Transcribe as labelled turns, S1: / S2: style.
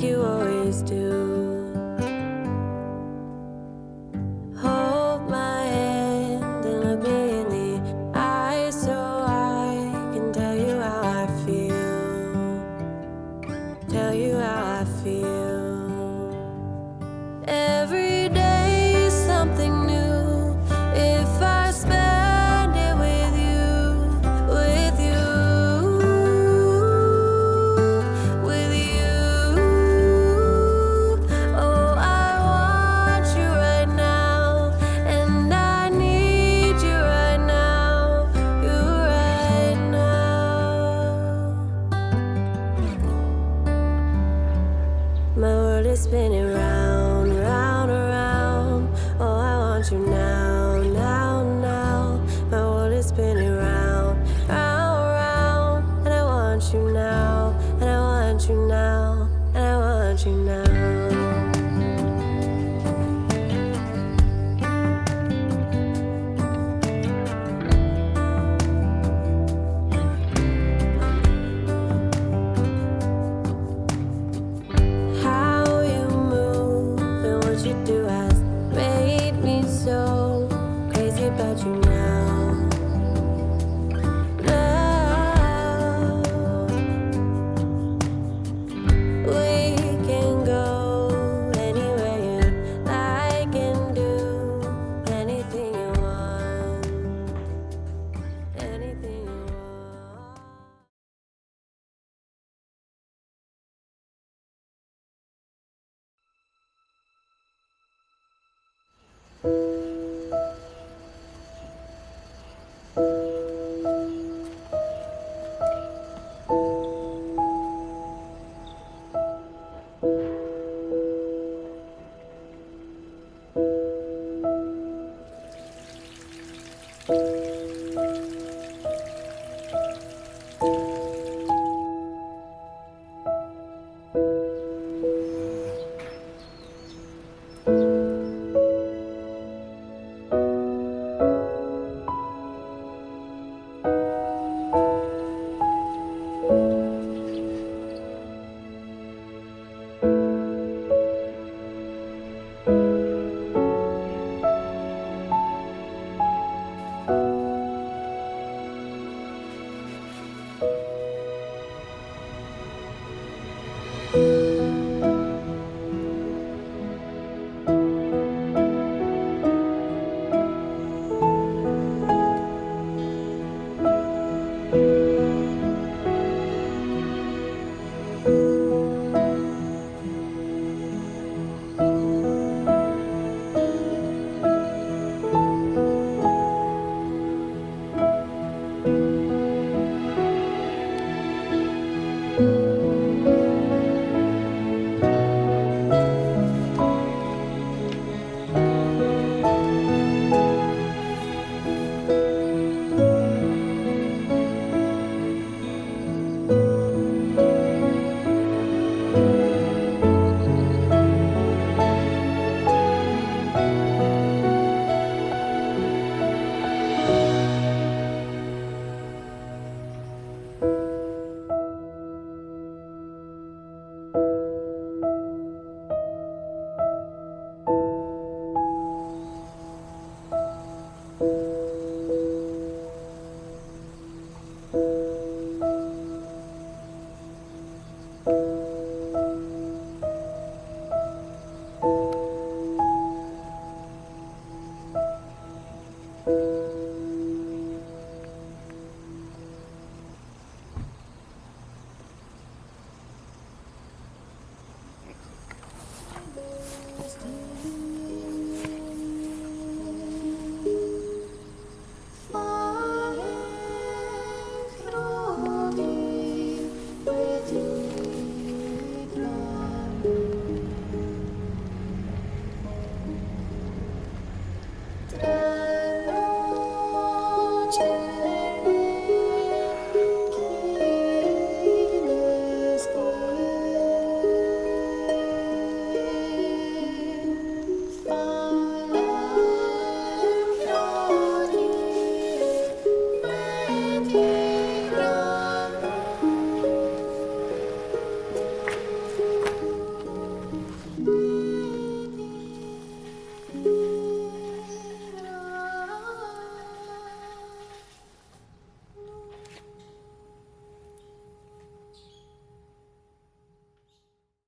S1: like you always do. Hold my hand and look me in the eyes so I can tell you how I feel. Tell you how I feel. Every day is something new. If I spend it with you, with you, with you. Oh, I want you right now, and I need you right now, you right now. My world is spinning round, round, around. Oh, I want you now, now, now. My world is spinning round, round, round. And I want you now, and I want you now, and I want you now. How you move and what you do has made me so crazy about you now. Now we can go anywhere you like and do anything you want. Anything you want.
S2: Noche